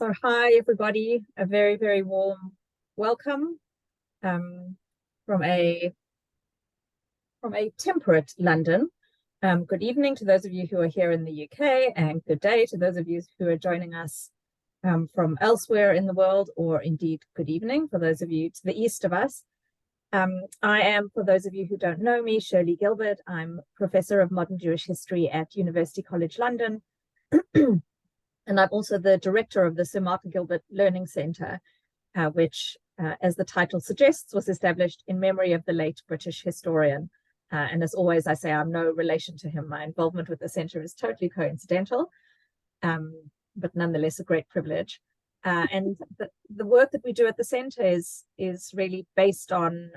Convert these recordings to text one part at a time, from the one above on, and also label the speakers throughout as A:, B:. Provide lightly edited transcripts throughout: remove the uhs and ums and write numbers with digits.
A: So hi everybody, a very, very warm welcome from a temperate London. Good evening to those of you who are here in the UK, and good day to those of you who are joining us from elsewhere in the world, or indeed good evening for those of you to the east of us. I am, for those of you who don't know me, Shirley Gilbert. I'm Professor of Modern Jewish History at University College London. And I'm also the director of the Sir Martin Gilbert Learning Centre, which, as the title suggests, was established in memory of the late British historian. And as always, I say I'm no relation to him. My involvement with the centre is totally coincidental, but nonetheless a great privilege. And the work that we do at the centre is really based on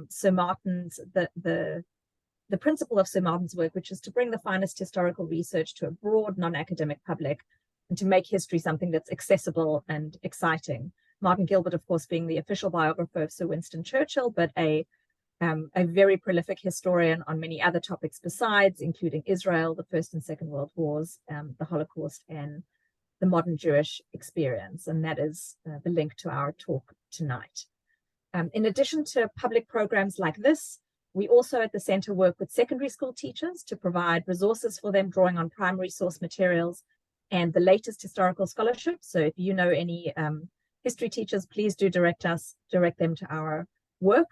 A: Sir Martin's, the principle of Sir Martin's work, which is to bring the finest historical research to a broad non-academic public and to make history something that's accessible and exciting. Martin Gilbert, of course, being the official biographer of Sir Winston Churchill, but a very prolific historian on many other topics besides, including Israel, the First and Second World Wars, the Holocaust, and the modern Jewish experience. And that is the link to our talk tonight. In addition to public programs like this, we also at the centre work with secondary school teachers to provide resources for them, drawing on primary source materials and the latest historical scholarship. So if you know any history teachers, please do direct them to our work.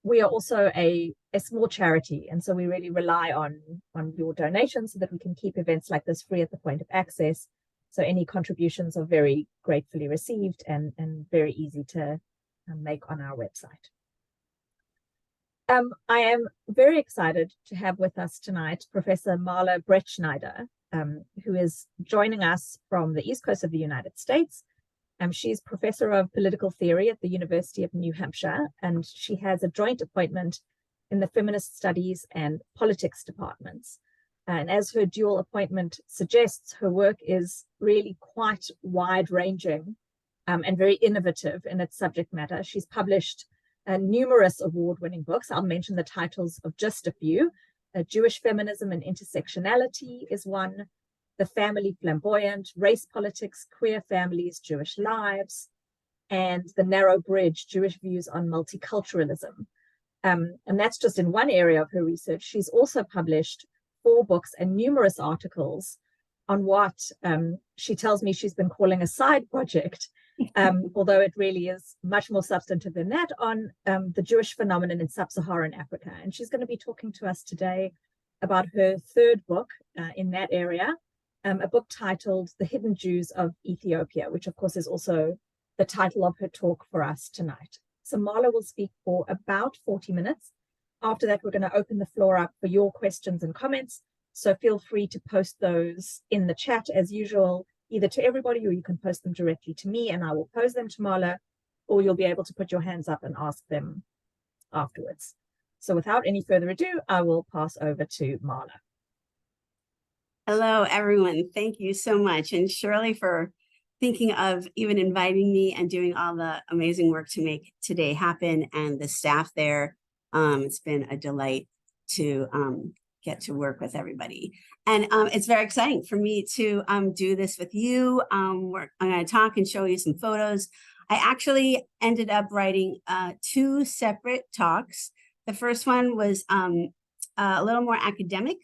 A: We are also a small charity, and so we really rely on your donations so that we can keep events like this free at the point of access. So any contributions are very gratefully received and very easy to make on our website. I am very excited to have with us tonight Professor Marla Brettschneider, who is joining us from the East Coast of the United States. She's Professor of Political Theory at the University of New Hampshire, and she has a joint appointment in the Feminist Studies and Politics departments. And as her dual appointment suggests, her work is really quite wide-ranging and very innovative in its subject matter. She's published numerous award-winning books. I'll mention the titles of just a few. Jewish Feminism and Intersectionality is one. The Family Flamboyant, Race Politics, Queer Families, Jewish Lives, and The Narrow Bridge, Jewish Views on Multiculturalism. And that's just in one area of her research. She's also published 4 books and numerous articles on what she tells me she's been calling a side project, although it really is much more substantive than that, on the Jewish phenomenon in sub-Saharan Africa. And she's going to be talking to us today about her 3rd book in that area, a book titled The Hidden Jews of Ethiopia, which of course is also the title of her talk for us tonight. So Marla will speak for about 40 minutes. After that, we're going to open the floor up for your questions and comments. So feel free to post those in the chat as usual, either to everybody, or you can post them directly to me and I will pose them to Marla, or you'll be able to put your hands up and ask them afterwards. So without any further ado, I will pass over to Marla.
B: Hello, everyone. Thank you so much. And Shirley for thinking of even inviting me and doing all the amazing work to make today happen, and the staff there. It's been a delight to get to work with everybody. And it's very exciting for me to do this with you. I'm going to talk and show you some photos. I actually ended up writing 2 separate talks. The first one was a little more academic,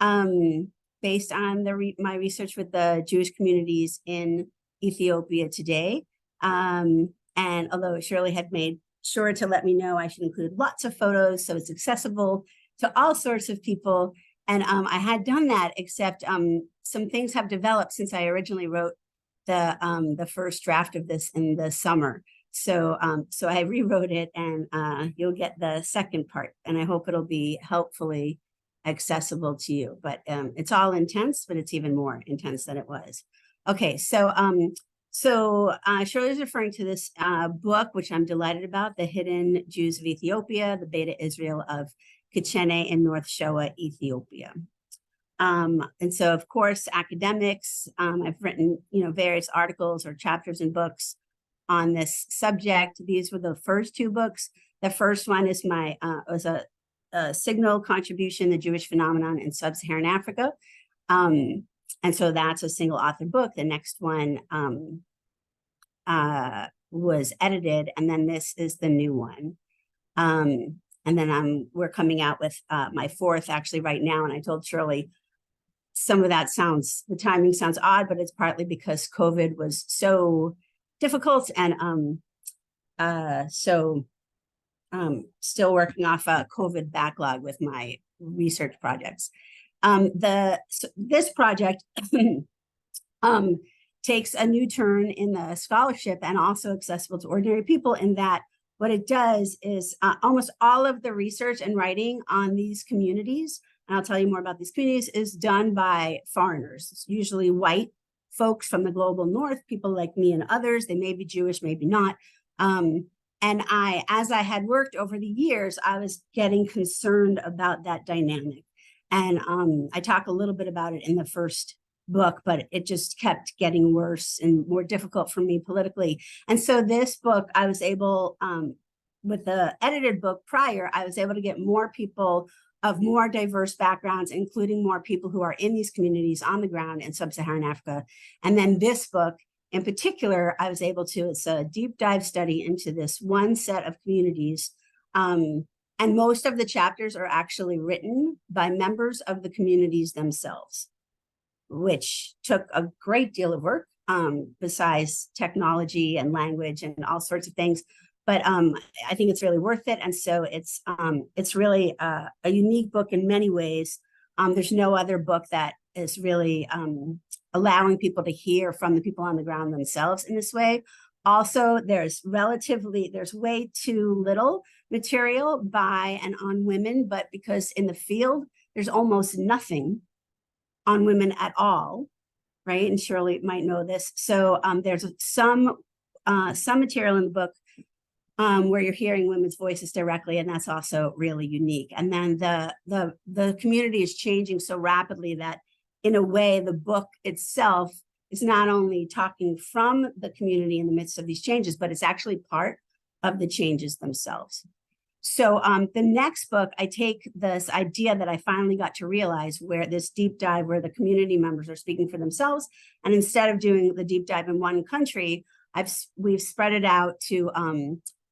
B: based on my research with the Jewish communities in Ethiopia today. And although Shirley had made sure to let me know I should include lots of photos so it's accessible to all sorts of people. And I had done that, except some things have developed since I originally wrote the first draft of this in the summer. So I rewrote it, and you'll get the second part, and I hope it'll be helpfully accessible to you. But it's all intense, but it's even more intense than it was. Okay, so Shirley's referring to this book, which I'm delighted about, The Hidden Jews of Ethiopia, the Beta Israel of Kichene in North Shoa, Ethiopia. And so, of course, academics, I've written, various articles or chapters in books on this subject. These were the first 2 books. The first one is was a signal contribution, the Jewish phenomenon in sub-Saharan Africa. And so that's a single author book. The next one was edited, and then this is the new one. And then we're coming out with my fourth actually right now. And I told Shirley, some of that the timing sounds odd, but it's partly because COVID was so difficult. And still working off a COVID backlog with my research projects. This project takes a new turn in the scholarship and also accessible to ordinary people, in that what it does is almost all of the research and writing on these communities, and I'll tell you more about these communities, is done by foreigners. It's usually white folks from the global north, people like me and others. They may be Jewish, maybe not. And as I had worked over the years, I was getting concerned about that dynamic. And I talk a little bit about it in the first book, but it just kept getting worse and more difficult for me politically. And so this book, I was able, with the edited book prior, I was able to get more people of more diverse backgrounds, including more people who are in these communities on the ground in sub-Saharan Africa. And then this book in particular, I was able to, it's a deep dive study into this one set of communities. And most of the chapters are actually written by members of the communities themselves, which took a great deal of work, besides technology and language and all sorts of things. But I think it's really worth it. And so it's really a unique book in many ways. There's no other book that is really allowing people to hear from the people on the ground themselves in this way. Also, there's way too little material by and on women, but because in the field, there's almost nothing on women at all, right? And Shirley might know this. So there's some material in the book where you're hearing women's voices directly, and that's also really unique. And then the community is changing so rapidly that, in a way, the book itself is not only talking from the community in the midst of these changes, but it's actually part of the changes themselves. So the next book, I take this idea that I finally got to realize, where this deep dive, where the community members are speaking for themselves, and instead of doing the deep dive in one country, we've spread it out to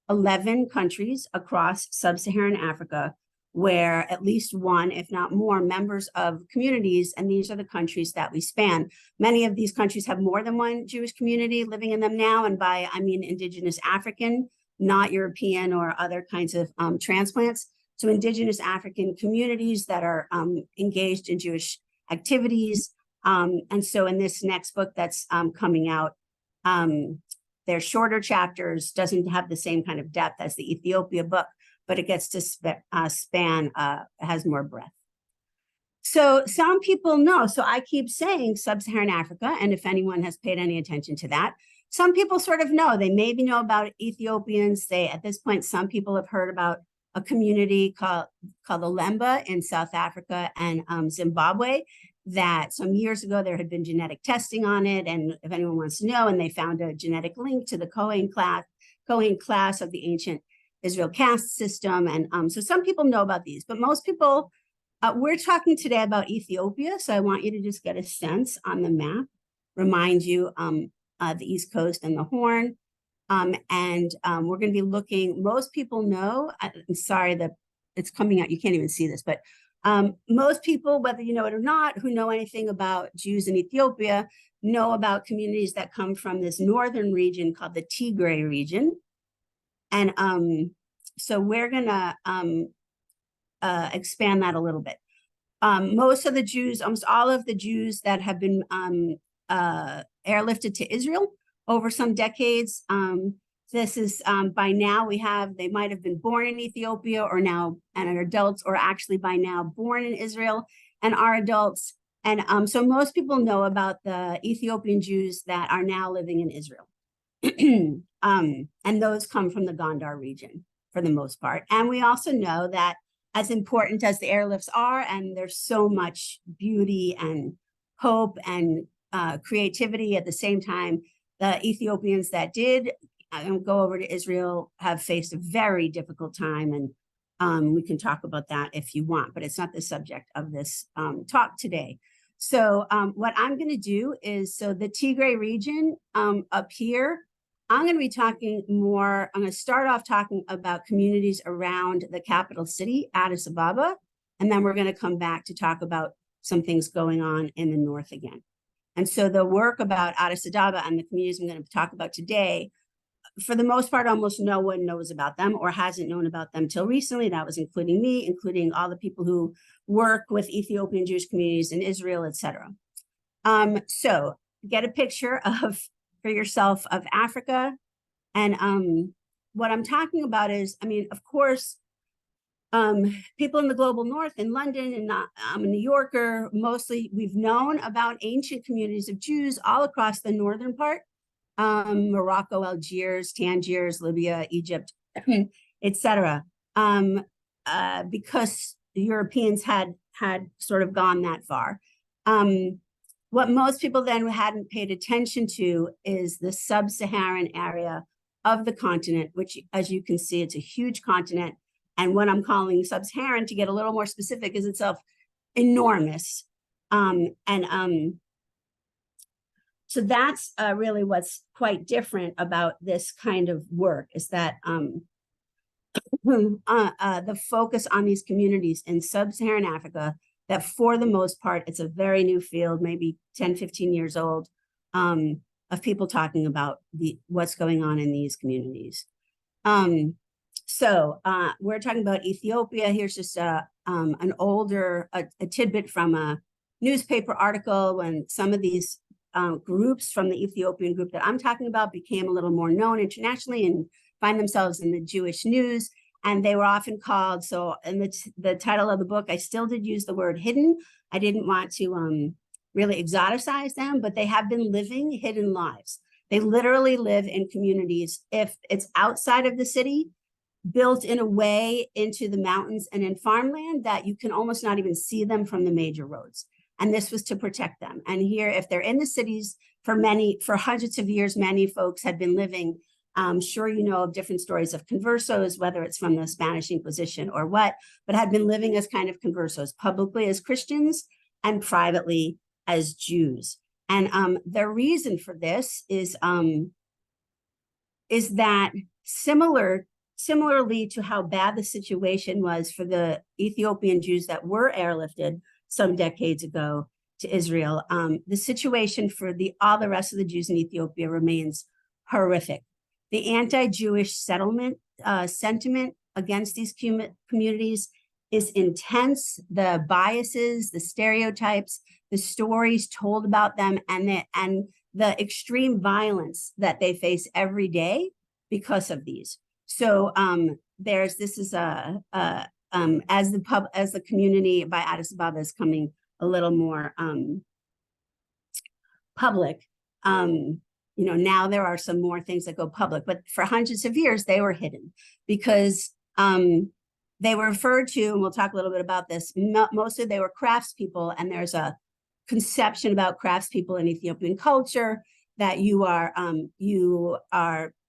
B: 11 countries across sub-Saharan Africa, where at least one, if not more, members of communities, and these are the countries that we span. Many of these countries have more than one Jewish community living in them now, and by I mean indigenous African, not European or other kinds of transplants. So indigenous African communities that are engaged in Jewish activities. And so in this next book that's coming out, they're shorter chapters, doesn't have the same kind of depth as the Ethiopia book, but it gets to span, has more breadth. So some people know, so I keep saying sub-Saharan Africa, and if anyone has paid any attention to that, some people sort of know. They maybe know about Ethiopians. At this point, some people have heard about a community called the Lemba in South Africa and Zimbabwe, that some years ago there had been genetic testing on it. And if anyone wants to know, and they found a genetic link to the Kohen class of the ancient Israel caste system. And so some people know about these, but most people, we're talking today about Ethiopia. So I want you to just get a sense on the map, remind you the East Coast and the Horn. We're going to be looking, most people know, I'm sorry that it's coming out, you can't even see this, but most people, whether you know it or not, who know anything about Jews in Ethiopia, know about communities that come from this northern region called the Tigray region. And so we're going to expand that a little bit. Most of the Jews, almost all of the Jews that have been airlifted to Israel over some decades, this is by now they might have been born in Ethiopia or now and are adults, or actually by now born in Israel and are adults. And so most people know about the Ethiopian Jews that are now living in Israel. And those come from the Gondar region for the most part. And we also know that, as important as the airlifts are, and there's so much beauty and hope and creativity at the same time, the Ethiopians that did go over to Israel have faced a very difficult time. And we can talk about that if you want, but it's not the subject of this talk today. So what I'm going to do is, so the Tigray region up here, I'm going to be talking more, I'm going to start off talking about communities around the capital city, Addis Ababa, and then we're going to come back to talk about some things going on in the north again. And so the work about Addis Ababa and the communities I'm going to talk about today, for the most part, almost no one knows about them or hasn't known about them till recently. That was including me, including all the people who work with Ethiopian Jewish communities in Israel, etc. So get a picture of, for yourself, of Africa. And what I'm talking about is, I mean, of course, people in the global north, in London and I'm a New Yorker, mostly we've known about ancient communities of Jews all across the northern part, Morocco, Algiers, Tangiers, Libya, Egypt, etc. Because the Europeans had sort of gone that far. What most people then hadn't paid attention to is the sub-Saharan area of the continent, which, as you can see, it's a huge continent. And what I'm calling sub-Saharan, to get a little more specific, is itself enormous. So that's really what's quite different about this kind of work, is that the focus on these communities in sub-Saharan Africa, that for the most part, it's a very new field, maybe 10, 15 years old, of people talking about what's going on in these communities. So we're talking about Ethiopia. Here's just an older tidbit from a newspaper article when some of these groups from the Ethiopian group that I'm talking about became a little more known internationally and find themselves in the Jewish news. And they were often called, so in the title of the book, I still did use the word hidden. I didn't want to really exoticize them, but they have been living hidden lives. They literally live in communities, if it's outside of the city, built in a way into the mountains and in farmland that you can almost not even see them from the major roads. And this was to protect them. And here, if they're in the cities for hundreds of years, many folks had been living. I'm sure you know of different stories of conversos, whether it's from the Spanish Inquisition or what, but had been living as kind of conversos, publicly as Christians and privately as Jews. And the reason for this is that similarly to how bad the situation was for the Ethiopian Jews that were airlifted some decades ago to Israel, the situation for all the rest of the Jews in Ethiopia remains horrific. The anti-Jewish settlement sentiment against these communities is intense. The biases, the stereotypes, the stories told about them, and the extreme violence that they face every day because of these. So as the community by Addis Ababa is coming a little more public, now there are some more things that go public, but for hundreds of years they were hidden because they were referred to, and we'll talk a little bit about this, mostly they were craftspeople, and there's a conception about craftspeople in Ethiopian culture that you are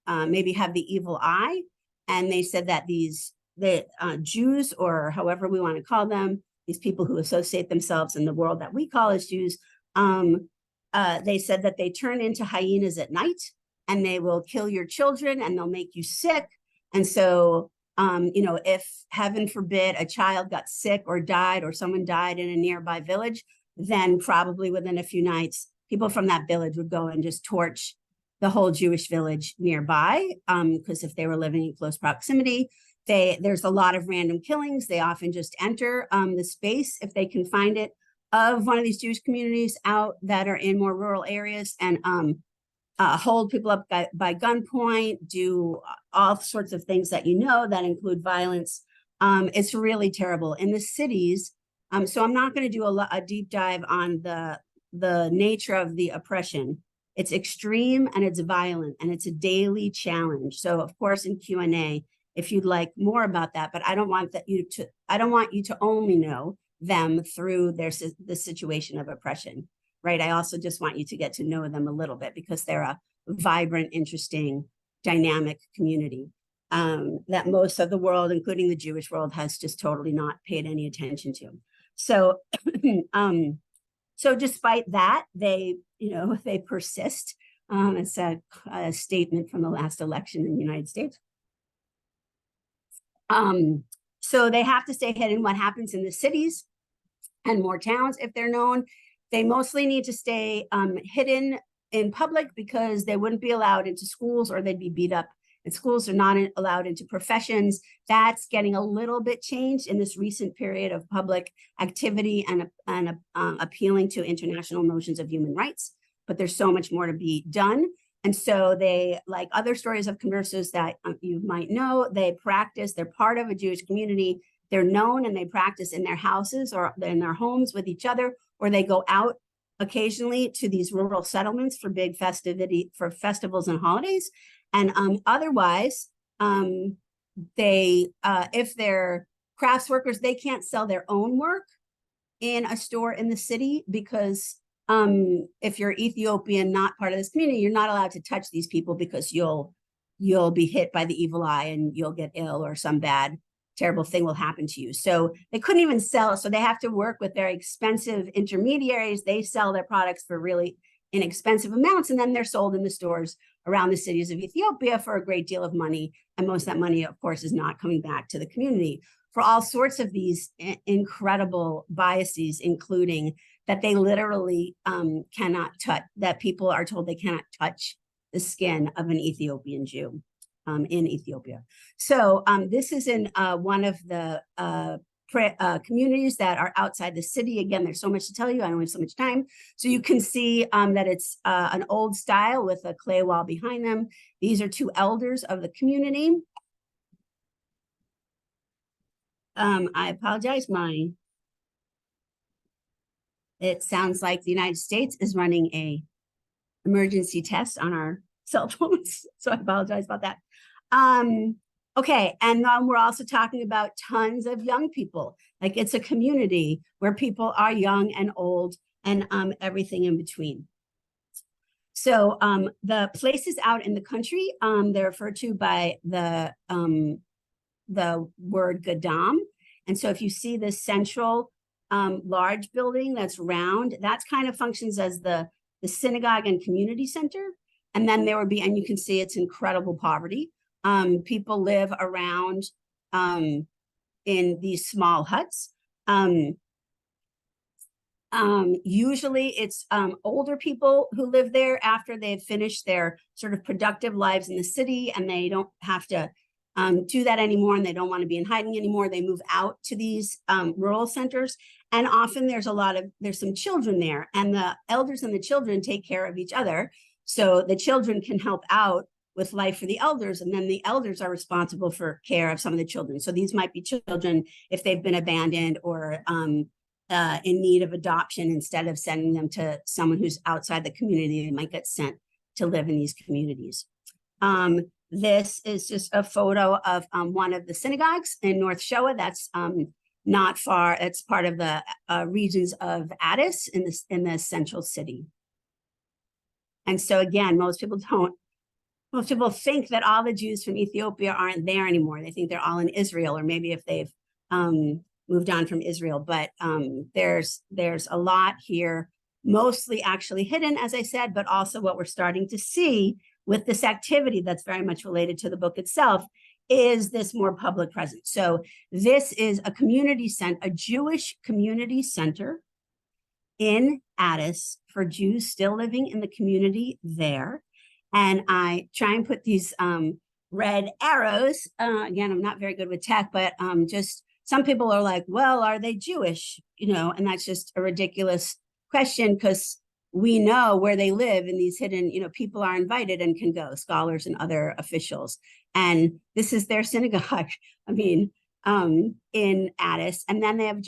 B: maybe have the evil eye. And they said that the Jews, or however we want to call them, these people who associate themselves in the world that we call as Jews, they said that they turn into hyenas at night and they will kill your children and they'll make you sick. And so, if heaven forbid a child got sick or died or someone died in a nearby village, then probably within a few nights, people from that village would go and just torch the whole Jewish village nearby, because if they were living in close proximity, there's a lot of random killings. They often just enter the space, if they can find it, of one of these Jewish communities out that are in more rural areas, and hold people up by gunpoint, do all sorts of things that that include violence. It's really terrible in the cities. So I'm not going to do a deep dive on the nature of the oppression. It's extreme and it's violent and it's a daily challenge. So of course in Q&A, if you'd like more about that, but I don't want you to only know them through the situation of oppression, right? I also just want you to get to know them a little bit because they're a vibrant, interesting, dynamic community that most of the world, including the Jewish world, has just totally not paid any attention to. So So despite that, they persist. It's a statement from the last election in the United States. So they have to stay hidden. What happens in the cities and more towns, if they're known, they mostly need to stay hidden in public because they wouldn't be allowed into schools or they'd be beat up. And schools are not allowed into professions. That's getting a little bit changed in this recent period of public activity and appealing to international notions of human rights. But there's so much more to be done. And so they, like other stories of conversos that you might know, they practice, they're part of a Jewish community. They're known and they practice in their houses or in their homes with each other, or they go out occasionally to these rural settlements for big festivals and holidays. And otherwise, if they're crafts workers, they can't sell their own work in a store in the city because if you're Ethiopian, not part of this community, you're not allowed to touch these people because you'll be hit by the evil eye and you'll get ill or some bad, terrible thing will happen to you. So they couldn't even sell. So they have to work with their expensive intermediaries. They sell their products for really inexpensive amounts, and then they're sold in the stores around the cities of Ethiopia for a great deal of money. And most of that money, of course, is not coming back to the community for all sorts of these incredible biases, including that they literally cannot touch, that people are told they cannot touch the skin of an Ethiopian Jew in Ethiopia. So this is in one of the communities that are outside the city. Again, there's so much to tell you. I don't have so much time. So you can see that it's an old style with a clay wall behind them. These are two elders of the community. I apologize. It sounds like the United States is running a emergency test on our cell phones. So I apologize about that. Okay, and then we're also talking about tons of young people. Like it's a community where people are young and old and everything in between. So the places out in the country, they're referred to by the word Gadam. And so if you see this central large building that's round, that's kind of functions as the synagogue and community center. And then there would be, and you can see it's incredible poverty. People live around in these small huts. Usually it's older people who live there after they've finished their sort of productive lives in the city and they don't have to do that anymore and they don't want to be in hiding anymore. They move out to these rural centers. And often there's some children there and the elders and the children take care of each other. So the children can help out with life for the elders, and then the elders are responsible for care of some of the children. So these might be children if they've been abandoned or in need of adoption. Instead of sending them to someone who's outside the community, they might get sent to live in these communities. This is just a photo of one of the synagogues in North Shoah. That's not far. It's part of the regions of Addis in the central city. And so again, most people think that all the Jews from Ethiopia aren't there anymore. They think they're all in Israel, or maybe if they've moved on from Israel. But there's a lot here, mostly actually hidden, as I said, but also what we're starting to see with this activity that's very much related to the book itself is this more public presence. So this is a community center, a Jewish community center in Addis for Jews still living in the community there. And I try and put these red arrows. Again, I'm not very good with tech, but just some people are like, well, are they Jewish? And that's just a ridiculous question because we know where they live in these hidden, people are invited and can go, scholars and other officials. And this is their synagogue. I mean, in Addis. And then they have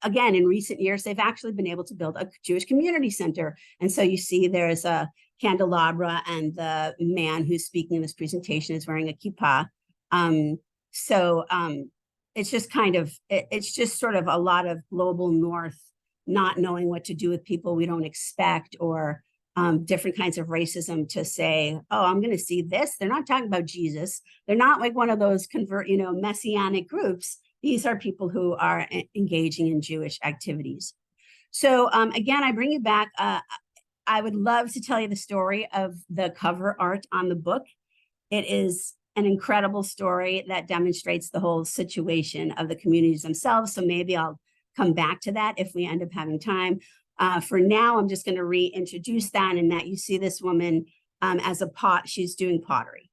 B: again, in recent years, they've actually been able to build a Jewish community center. And so you see there's a candelabra and the man who's speaking in this presentation is wearing a kippah. It's just it's just sort of a lot of global north not knowing what to do with people we don't expect, or different kinds of racism to say, oh, I'm going to see this. They're not talking about Jesus. They're not like one of those messianic groups. These are people who are engaging in Jewish activities. So again, I bring you back. I would love to tell you the story of the cover art on the book. It is an incredible story that demonstrates the whole situation of the communities themselves. So maybe I'll come back to that if we end up having time. For now, I'm just going to reintroduce that, and that you see this woman as a she's doing pottery.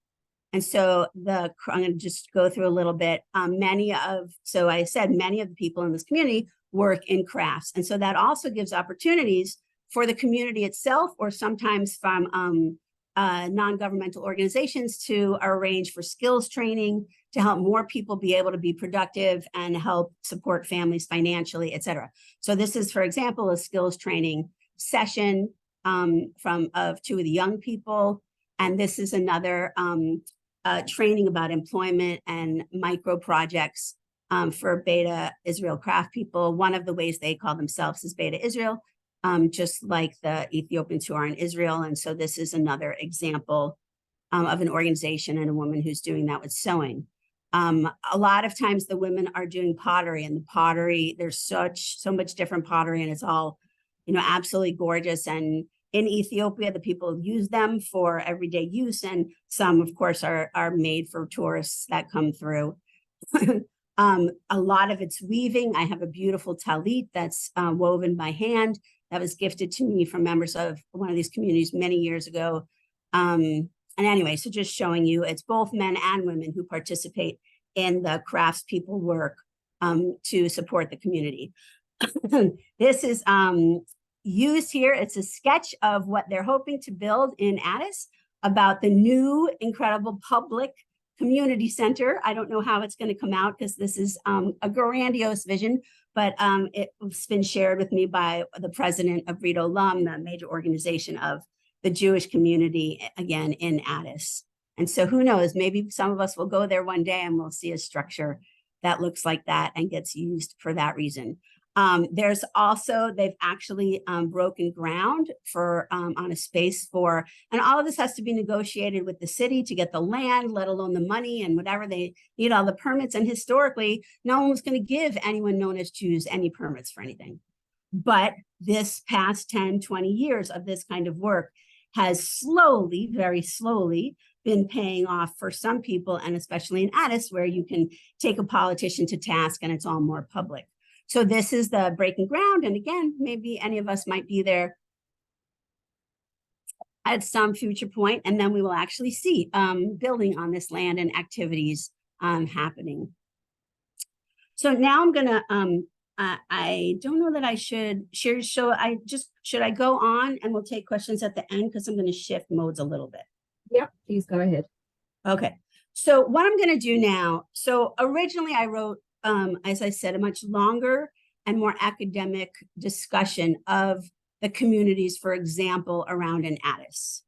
B: And so I'm going to just go through a little bit. So I said many of the people in this community work in crafts. And so that also gives opportunities for the community itself, or sometimes from non-governmental organizations, to arrange for skills training to help more people be able to be productive and help support families financially, et cetera. So this is, for example, a skills training session of two of the young people. And this is another training about employment and micro projects for Beta Israel craft people. One of the ways they call themselves is Beta Israel, just like the Ethiopians who are in Israel. And so this is another example of an organization and a woman who's doing that with sewing. A lot of times the women are doing pottery, and the pottery, there's so much different pottery, and it's all, absolutely gorgeous. And in Ethiopia, the people use them for everyday use, and some, of course, are made for tourists that come through. A lot of it's weaving. I have a beautiful talit that's woven by hand that was gifted to me from members of one of these communities many years ago. And anyway, so just showing you, it's both men and women who participate in the craftspeople work to support the community. This is used here. It's a sketch of what they're hoping to build in Addis about the new incredible public community center. I don't know how it's going to come out, because this is a grandiose vision, but it's been shared with me by the president of Brit Olam, the major organization of the Jewish community, again, in Addis. And so who knows, maybe some of us will go there one day and we'll see a structure that looks like that and gets used for that reason. There's also, they've actually broken ground for on a space for, and all of this has to be negotiated with the city to get the land, let alone the money and whatever. They need all the permits. And historically, no one was going to give anyone known as Jews any permits for anything. But this past 10, 20 years of this kind of work has slowly, very slowly, been paying off for some people, and especially in Addis, where you can take a politician to task and it's all more public. So this is the breaking ground. And again, maybe any of us might be there at some future point, and then we will actually see building on this land and activities happening. So now I'm gonna, I don't know that I should share, should I go on and we'll take questions at the end, because I'm gonna shift modes a little bit.
A: Yep, please go ahead.
B: Okay, so what I'm gonna do now, so originally I wrote, as I said, a much longer and more academic discussion of the communities, for example, around in Addis,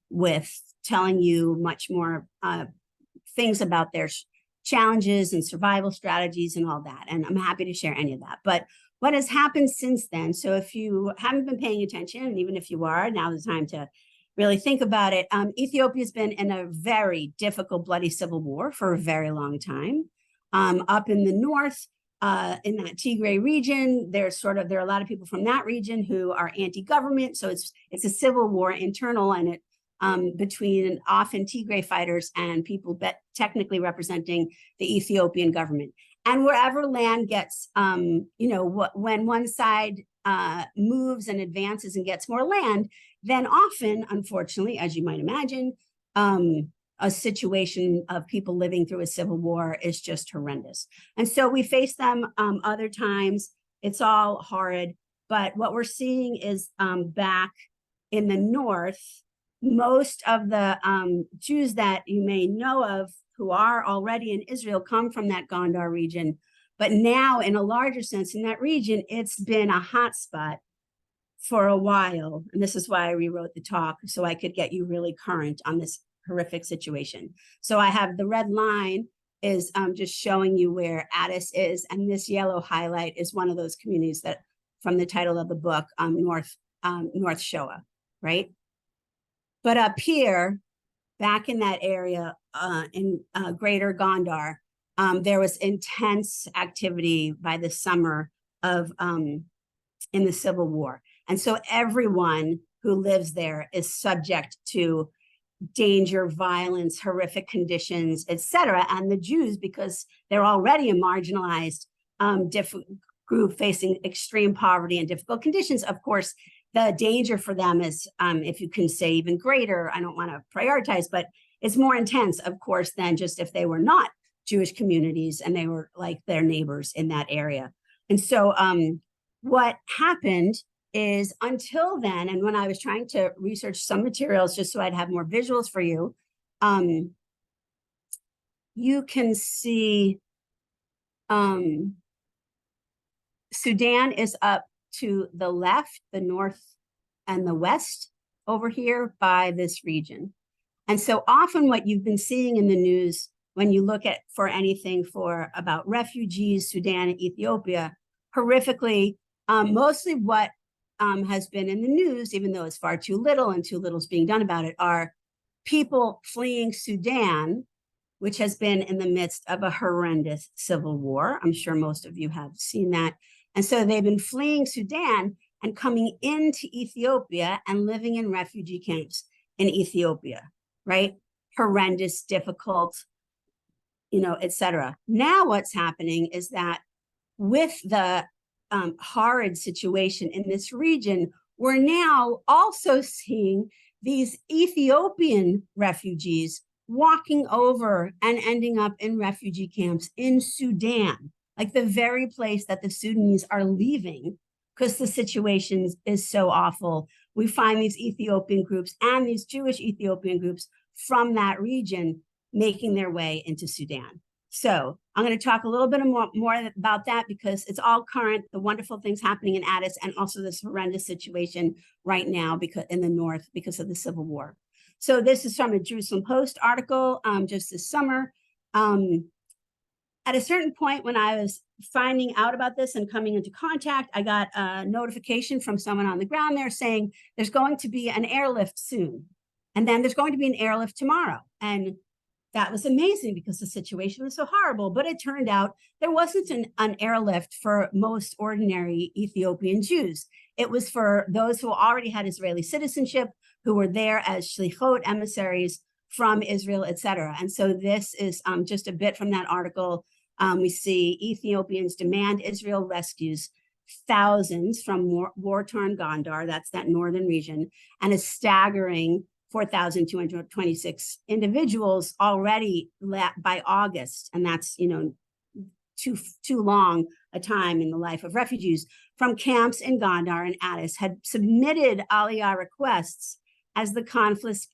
B: with telling you much more things about their challenges and survival strategies and all that. And I'm happy to share any of that. But what has happened since then, so if you haven't been paying attention, and even if you are, now's the time to really think about it. Ethiopia's been in a very difficult, bloody civil war for a very long time. Up in the north, in that Tigray region, there are a lot of people from that region who are anti-government. So it's a civil war internal, and it between often Tigray fighters and people technically representing the Ethiopian government. And wherever land gets, when one side moves and advances and gets more land, then often, unfortunately, as you might imagine, a situation of people living through a civil war is just horrendous. And so we face them other times. It's all horrid. But what we're seeing is back in the north, most of the Jews that you may know of who are already in Israel come from that Gondar region. But now, in a larger sense, in that region, it's been a hot spot for a while. And this is why I rewrote the talk, so I could get you really current on this horrific situation. So I have the red line is just showing you where Addis is, and this yellow highlight is one of those communities that, from the title of the book, North Shoa, right? But up here, back in that area in Greater Gondar, there was intense activity by the summer of in the Civil War. And so everyone who lives there is subject to danger, violence, horrific conditions, etc. And the Jews, because they're already a marginalized group facing extreme poverty and difficult conditions, of course, the danger for them is, if you can say even greater, I don't want to prioritize, but it's more intense, of course, than just if they were not Jewish communities and they were like their neighbors in that area. And so what happened is until then, and when I was trying to research some materials just so I'd have more visuals for you, you can see Sudan is up to the left, the north and the west over here by this region. And so often what you've been seeing in the news when you look at for anything about refugees, Sudan and Ethiopia, horrifically, mostly what has been in the news, even though it's far too little and too little is being done about it, are people fleeing Sudan, which has been in the midst of a horrendous civil war. I'm sure most of you have seen that. And so they've been fleeing Sudan and coming into Ethiopia and living in refugee camps in Ethiopia, right? Horrendous, difficult, etc. Now what's happening is that with the horrid situation in this region, we're now also seeing these Ethiopian refugees walking over and ending up in refugee camps in Sudan, like the very place that the Sudanese are leaving because the situation is so awful. We find these Ethiopian groups and these Jewish Ethiopian groups from that region making their way into Sudan. So I'm going to talk a little bit more about that because it's all current, the wonderful things happening in Addis and also this horrendous situation right now because in the north because of the civil war. So this is from a Jerusalem Post article just this summer. At a certain point when I was finding out about this and coming into contact, I got a notification from someone on the ground there saying there's going to be an airlift soon. And then there's going to be an airlift tomorrow. And that was amazing because the situation was so horrible. But it turned out there wasn't an airlift for most ordinary Ethiopian Jews. It was for those who already had Israeli citizenship, who were there as shlichot, emissaries from Israel, etc. And so this is just a bit from that article. We see Ethiopians demand Israel rescues thousands from war-torn Gondar, that's that northern region, and a staggering 4,226 individuals already by August, and that's too long a time in the life of refugees from camps in Gondar and Addis had submitted Aliyah requests as the conflict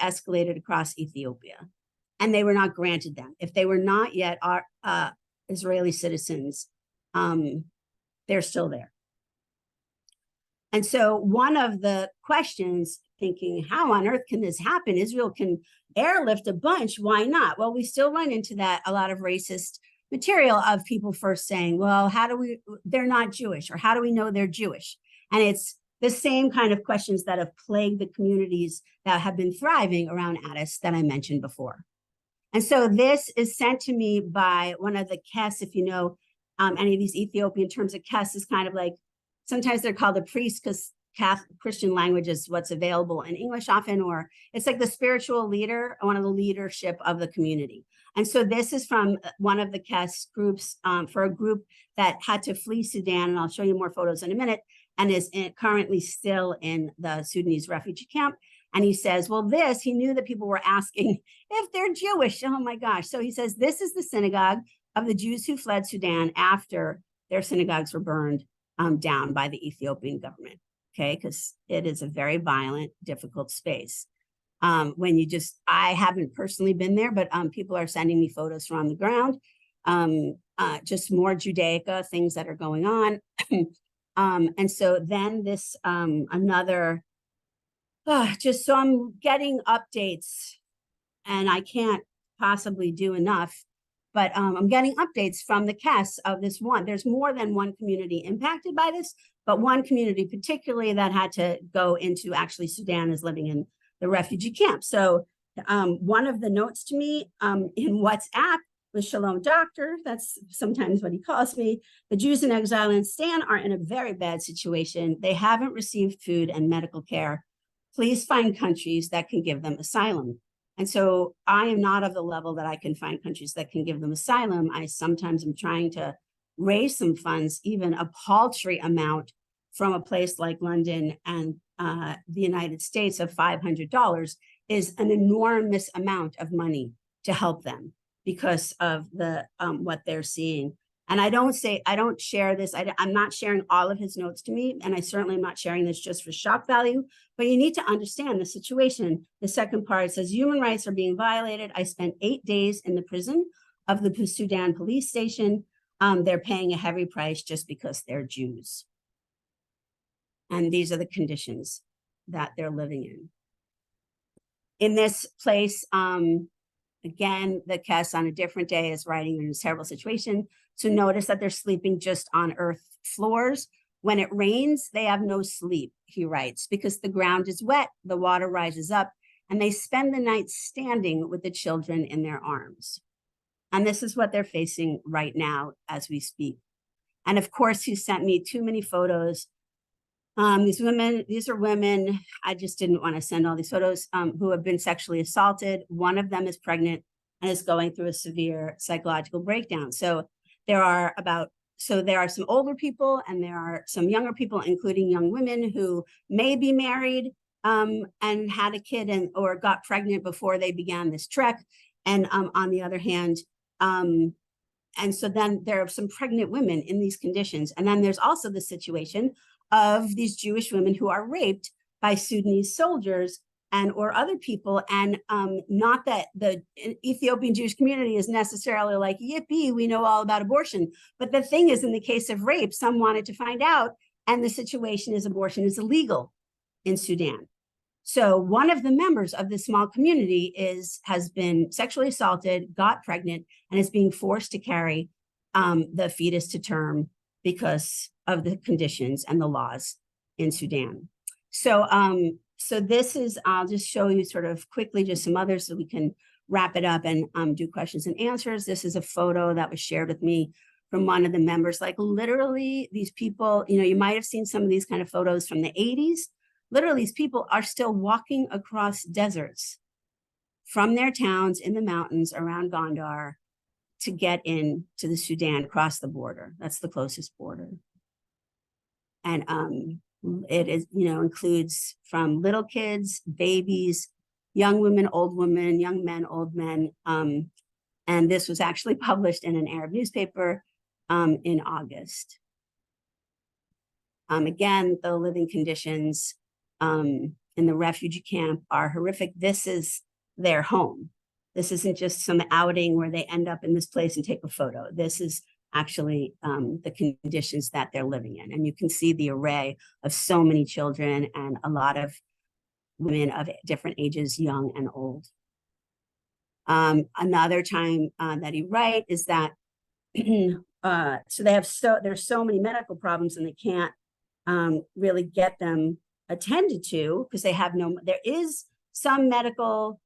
B: escalated across Ethiopia, and they were not granted them. If they were not yet Israeli citizens, they're still there. And so one of the questions, thinking, how on earth can this happen? Israel can airlift a bunch, why not? Well, we still run into that, a lot of racist material of people first saying, well, they're not Jewish, or how do we know they're Jewish? And it's the same kind of questions that have plagued the communities that have been thriving around Addis that I mentioned before. And so this is sent to me by one of the Kes, if you know any of these Ethiopian terms of Kes is kind of like, sometimes they're called a priest because Christian language is what's available in English often, or it's like the spiritual leader, one of the leadership of the community. And so this is from one of the Kes groups for a group that had to flee Sudan, and I'll show you more photos in a minute, and is currently still in the Sudanese refugee camp. And he says, well, he knew that people were asking if they're Jewish. Oh my gosh. So he says, this is the synagogue of the Jews who fled Sudan after their synagogues were burned down by the Ethiopian government, okay? Because it is a very violent, difficult space. I haven't personally been there, but people are sending me photos from on the ground, just more Judaica, things that are going on. And so then this, just so I'm getting updates, and I can't possibly do enough, but I'm getting updates from the Kes of this one. There's more than one community impacted by this, but one community particularly that had to go into actually Sudan is living in the refugee camp. So one of the notes to me in WhatsApp with Shalom Doctor. That's sometimes what he calls me. The Jews in exile in Sudan are in a very bad situation. They haven't received food and medical care. Please find countries that can give them asylum. And so I am not of the level that I can find countries that can give them asylum. I sometimes am trying to raise some funds, even a paltry amount from a place like London and the United States of $500 is an enormous amount of money to help them because of the what they're seeing. And I don't share this. I'm not sharing all of his notes to me, and I certainly am not sharing this just for shock value, but you need to understand the situation. The second part says, human rights are being violated. I spent 8 days in the prison of the Sudan police station. They're paying a heavy price just because they're Jews. And these are the conditions that they're living in. In this place, again, the Kes on a different day is writing in a terrible situation. So notice that they're sleeping just on earth floors. When it rains, they have no sleep, he writes, because the ground is wet, the water rises up, and they spend the night standing with the children in their arms. And this is what they're facing right now as we speak. And of course, he sent me too many photos. These are women, I just didn't want to send all these photos, who have been sexually assaulted. One of them is pregnant and is going through a severe psychological breakdown. So there are some older people and there are some younger people, including young women who may be married and had a kid or got pregnant before they began this trek. And on the other hand, and so then there are some pregnant women in these conditions. And then there's also the situation of these Jewish women who are raped by Sudanese soldiers or other people. And not that the Ethiopian Jewish community is necessarily like, yippee, we know all about abortion. But the thing is, in the case of rape, some wanted to find out, and the situation is abortion is illegal in Sudan. So one of the members of this small community has been sexually assaulted, got pregnant, and is being forced to carry the fetus to term because of the conditions and the laws in Sudan. So, so this is, I'll just show you sort of quickly just some others so we can wrap it up and do questions and answers. This is a photo that was shared with me from one of the members. Like literally these people, you might have seen some of these kind of photos from the 80s. Literally, these people are still walking across deserts from their towns in the mountains around Gondar to get in to the Sudan, across the border. That's the closest border. And it is, includes from little kids, babies, young women, old women, young men, old men. And this was actually published in an Arab newspaper in August. Again, the living conditions in the refugee camp are horrific. This is their home. This isn't just some outing where they end up in this place and take a photo. This is actually the conditions that they're living in. And you can see the array of so many children and a lot of women of different ages, young and old. Another time that he writes is that so there's so many medical problems and they can't really get them attended to because they have there is some medical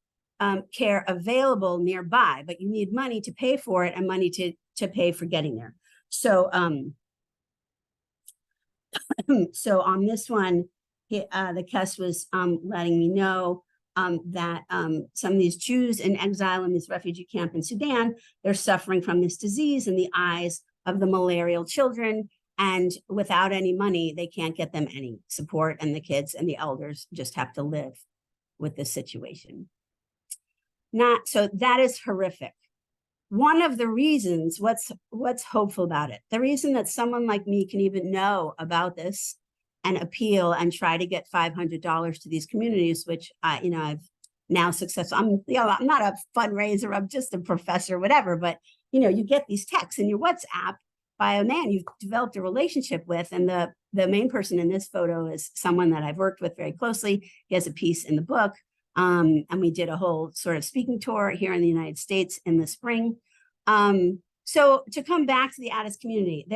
B: care available nearby, but you need money to pay for it and money to pay for getting there. So so on this one, the Kes was letting me know that some of these Jews in exile in this refugee camp in Sudan, they're suffering from this disease in the eyes of the malarial children. And without any money, they can't get them any support. And the kids and the elders just have to live with this situation. So that is horrific. One of the reasons, what's hopeful about it? The reason that someone like me can even know about this and appeal and try to get $500 to these communities, which I've now successful. I'm not a fundraiser. I'm just a professor, whatever. But you get these texts in your WhatsApp by a man you've developed a relationship with, and the main person in this photo is someone that I've worked with very closely. He has a piece in the book, and we did a whole sort of speaking tour here in the United States in the spring. So to come back to the Addis community,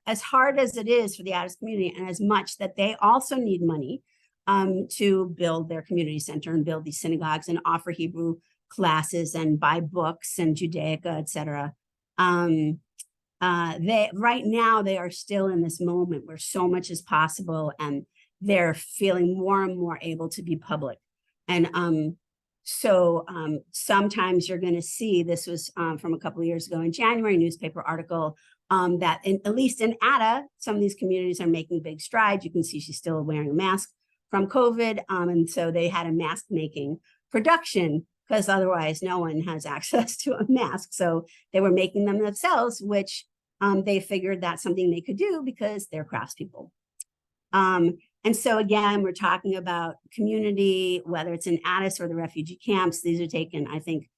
B: as hard as it is for the Addis community, and as much that they also need money to build their community center and build these synagogues and offer Hebrew classes and buy books and Judaica, et cetera. Right now they are still in this moment where so much is possible, and they're feeling more and more able to be public. And sometimes you're going to see, this was from a couple of years ago in January, newspaper article that at least in Ada, some of these communities are making big strides. You can see she's still wearing a mask from COVID. And so they had a mask making production, because otherwise no one has access to a mask. So they were making them themselves, which they figured that's something they could do because they're craftspeople. And so again, we're talking about community, whether it's in Addis or the refugee camps. These are taken, I think,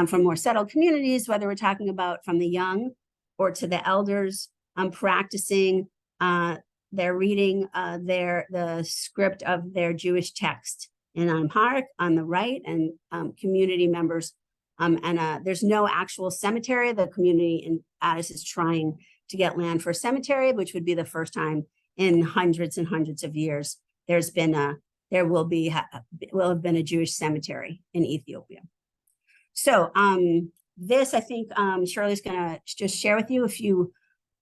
B: from more settled communities, whether we're talking about from the young or to the elders, practicing their reading the script of their Jewish text in Amharic on the right, and community members. There's no actual cemetery. The community in Addis is trying to get land for a cemetery, which would be the first time in hundreds and hundreds of years there will have been a Jewish cemetery in Ethiopia. So this, I think Shirley's gonna just share with you, if you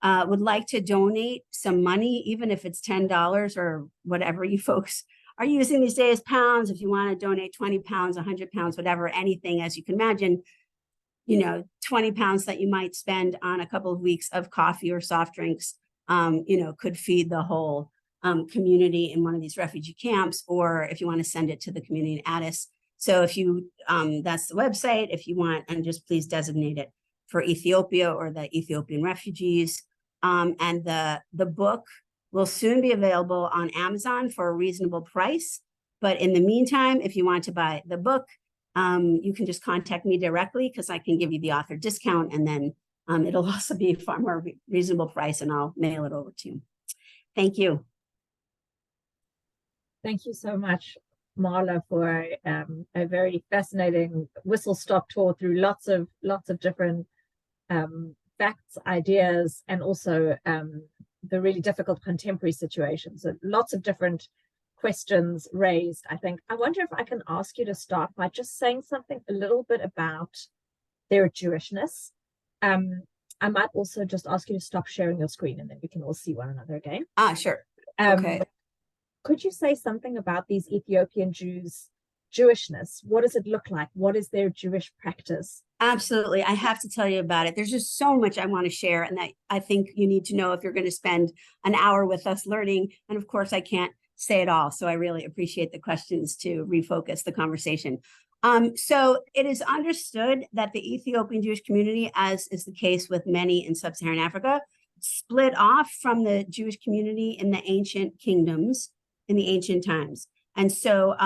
B: would like to donate some money, even if it's $10 or whatever you folks are using these days, pounds, if you want to donate 20 pounds, 100 pounds, whatever, anything, as you can imagine, 20 pounds that you might spend on a couple of weeks of coffee or soft drinks, could feed the whole community in one of these refugee camps, or if you want to send it to the community in Addis. So if you, that's the website, if you want, and just please designate it for Ethiopia or the Ethiopian refugees. And the book will soon be available on Amazon for a reasonable price. But in the meantime, if you want to buy the book, you can just contact me directly, because I can give you the author discount, and then it'll also be a far more reasonable price, and I'll mail it over to you. Thank you.
A: Thank you so much, Marla, for a very fascinating whistle-stop tour through lots of different facts, ideas, and also the really difficult contemporary situations. So lots of different questions raised. I wonder if I can ask you to start by just saying something a little bit about their Jewishness. I might also just ask you to stop sharing your screen, and then we can all see one another again.
B: Sure. Okay.
A: Could you say something about these Ethiopian Jews' Jewishness? What does it look like? What is their Jewish practice?
B: Absolutely. I have to tell you about it. There's just so much I want to share, and that I think you need to know if you're going to spend an hour with us learning. And of course, I can't say it all. So I really appreciate the questions to refocus the conversation. So it is understood that the Ethiopian Jewish community, as is the case with many in sub-Saharan Africa, split off from the Jewish community in the ancient kingdoms, in the ancient times. And so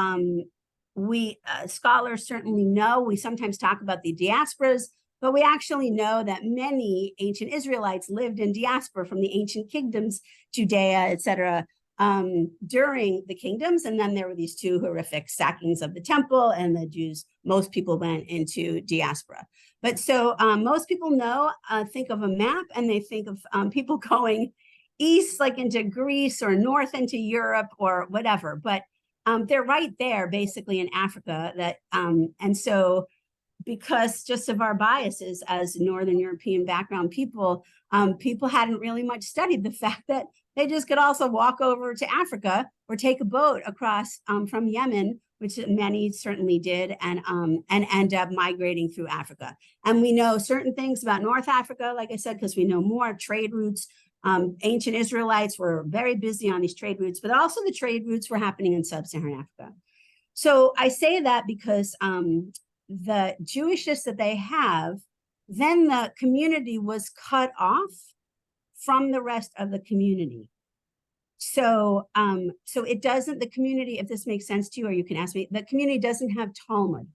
B: we scholars certainly know, we sometimes talk about the diasporas, but we actually know that many ancient Israelites lived in diaspora from the ancient kingdoms, Judea, etc., during the kingdoms. And then there were these two horrific sackings of the temple, and the Jews, most people went into diaspora. But so most people know, think of a map, and they think of people going east, like into Greece, or north into Europe, or whatever. But they're right there, basically in Africa. And so, because just of our biases as Northern European background people, people hadn't really much studied the fact that they just could also walk over to Africa or take a boat across from Yemen, which many certainly did, and end up migrating through Africa. And we know certain things about North Africa, like I said, because we know more trade routes. Ancient Israelites were very busy on these trade routes, but also the trade routes were happening in sub-Saharan Africa. So I say that because the Jewishness that they have, then the community was cut off from the rest of the community. So it doesn't, the community, if this makes sense to you, or you can ask me, the community doesn't have Talmud,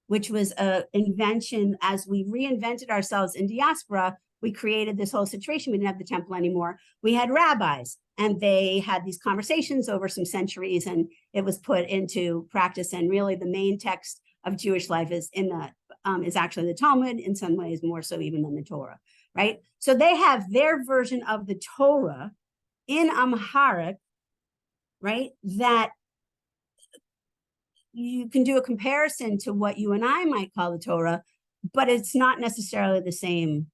B: which was an invention. As we reinvented ourselves in diaspora, we created this whole situation. We didn't have the temple anymore. We had rabbis, and they had these conversations over some centuries, and it was put into practice. And really the main text of Jewish life is is actually the Talmud, in some ways more so even than the Torah, right? So they have their version of the Torah in Amharic, right? That you can do a comparison to what you and I might call the Torah, but it's not necessarily the same.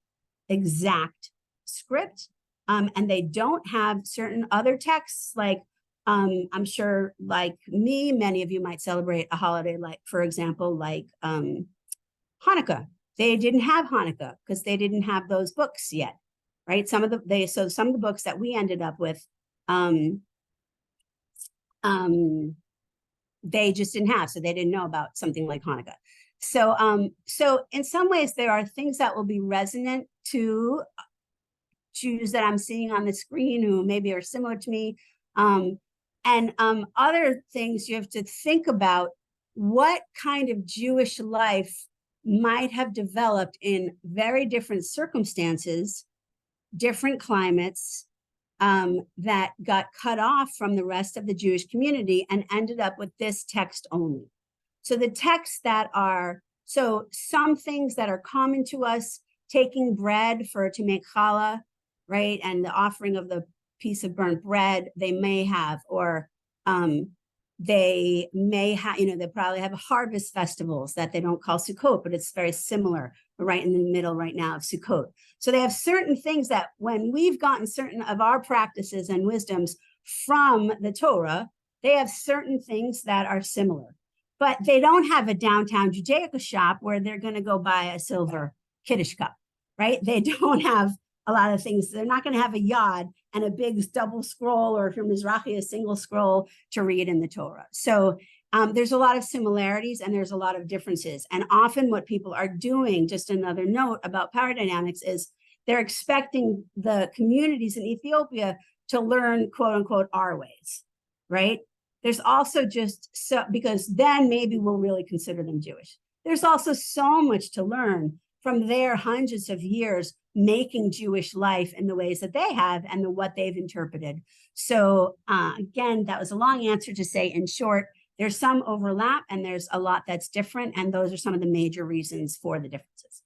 B: exact script, and they don't have certain other texts. Like I'm sure, like me, many of you might celebrate a holiday, like, for example, like Hanukkah. They didn't have Hanukkah because they didn't have those books yet, right? Some of the books that we ended up with, they just didn't have, so they didn't know about something like Hanukkah. So in some ways, there are things that will be resonant to Jews that I'm seeing on the screen who maybe are similar to me. And other things you have to think about what kind of Jewish life might have developed in very different circumstances, different climates, that got cut off from the rest of the Jewish community and ended up with this text only. So the texts that are, so some things that are common to us, taking bread to make challah, right? And the offering of the piece of burnt bread, they may have, or they may have, they probably have harvest festivals that they don't call Sukkot, but it's very similar. We're right in the middle right now of Sukkot. So they have certain things that when we've gotten certain of our practices and wisdoms from the Torah, they have certain things that are similar. But they don't have a downtown Judaica shop where they're going to go buy a silver Kiddush cup, right? They don't have a lot of things. They're not going to have a yod and a big double scroll, or if you're Mizrahi, a single scroll to read in the Torah. So there's a lot of similarities and there's a lot of differences. And often what people are doing, just another note about power dynamics, is they're expecting the communities in Ethiopia to learn, quote unquote, our ways, right? There's also because then maybe we'll really consider them Jewish. There's also so much to learn from their hundreds of years making Jewish life in the ways that they have and what they've interpreted. So again, that was a long answer to say, in short, there's some overlap and there's a lot that's different. And those are some of the major reasons for the differences.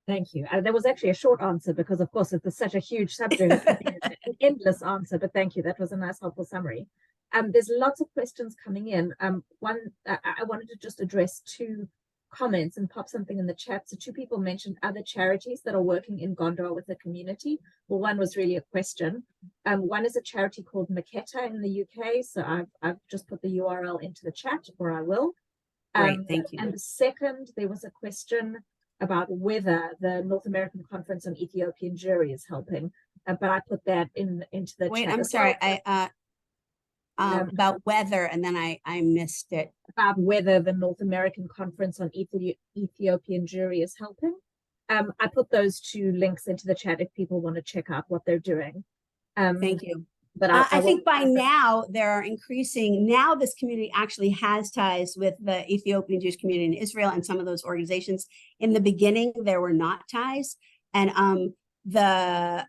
A: Thank you. There was actually a short answer because, of course, it's such a huge subject, an endless answer, but thank you. That was a nice, helpful summary. There's lots of questions coming in. One, I wanted to just address two comments and pop something in the chat. So two people mentioned other charities that are working in Gondar with the community. Well, one was really a question. One is a charity called Maketa in the UK. So I've just put the URL into the chat, or I will.
B: Great, thank you.
A: And the second, there was a question about whether the North American Conference on Ethiopian Jewry is helping. But I put that into the chat.
B: Wait, I'm sorry. About whether, and then I missed it.
A: About whether the North American Conference on Ethiopian Jewry is helping. I put those two links into the chat if people want to check out what they're doing.
B: Thank you.
A: But
B: I think by now there are increasing, now this community actually has ties with the Ethiopian Jewish community in Israel and some of those organizations. In the beginning, there were not ties. And the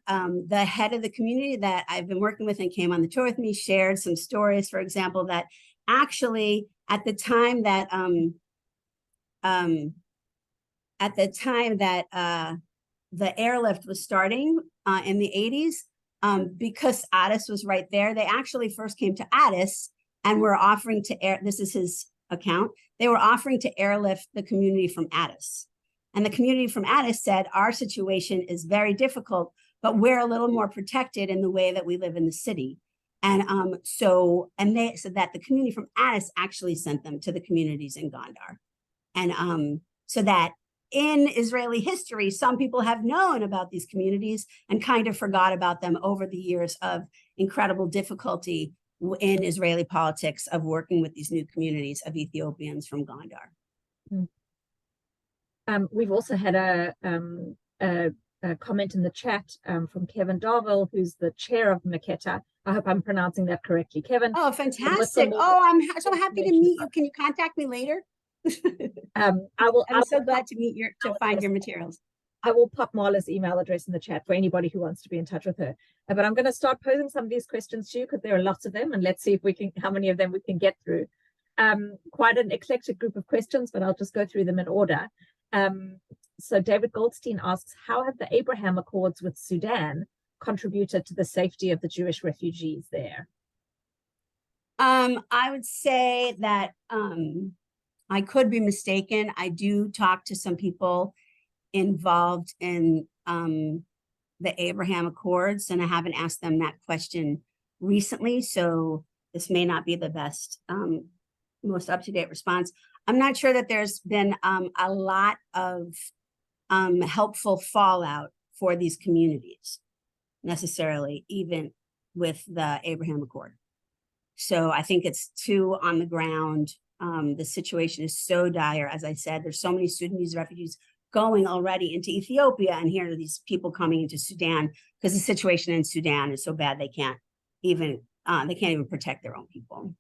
B: head of the community that I've been working with and came on the tour with me shared some stories, for example, that actually at the time that the airlift was starting in the 80s, because Addis was right there, they actually first came to Addis and were offering to this is his account, they were offering to airlift the community from Addis. And the community from Addis said, our situation is very difficult, but we're a little more protected in the way that we live in the city. And they said that the community from Addis actually sent them to the communities in Gondar. And so that in Israeli history, some people have known about these communities and kind of forgot about them over the years of incredible difficulty in Israeli politics of working with these new communities of Ethiopians from Gondar.
A: We've also had a comment in the chat from Kevin Darville, who's the chair of Maketa. I hope I'm pronouncing that correctly, Kevin.
B: Oh, fantastic. Oh, I'm so happy to meet you. Can you contact me later? I'm so glad to find your materials.
A: I will pop Marla's email address in the chat for anybody who wants to be in touch with her. But I'm going to start posing some of these questions to you because there are lots of them, and let's see if we can, how many of them we can get through. Quite an eclectic group of questions, but I'll just go through them in order. So David Goldstein asks, how have the Abraham Accords with Sudan contributed to the safety of the Jewish refugees there?
B: I would say that I could be mistaken. I do talk to some people involved in the Abraham Accords, and I haven't asked them that question recently, so this may not be the best, most up-to-date response. I'm not sure that there's been a lot of helpful fallout for these communities necessarily, even with the Abraham Accord. So I think it's too on the ground. The situation is so dire. As I said, there's so many Sudanese refugees going already into Ethiopia, and here are these people coming into Sudan because the situation in Sudan is so bad they can't even protect their own people.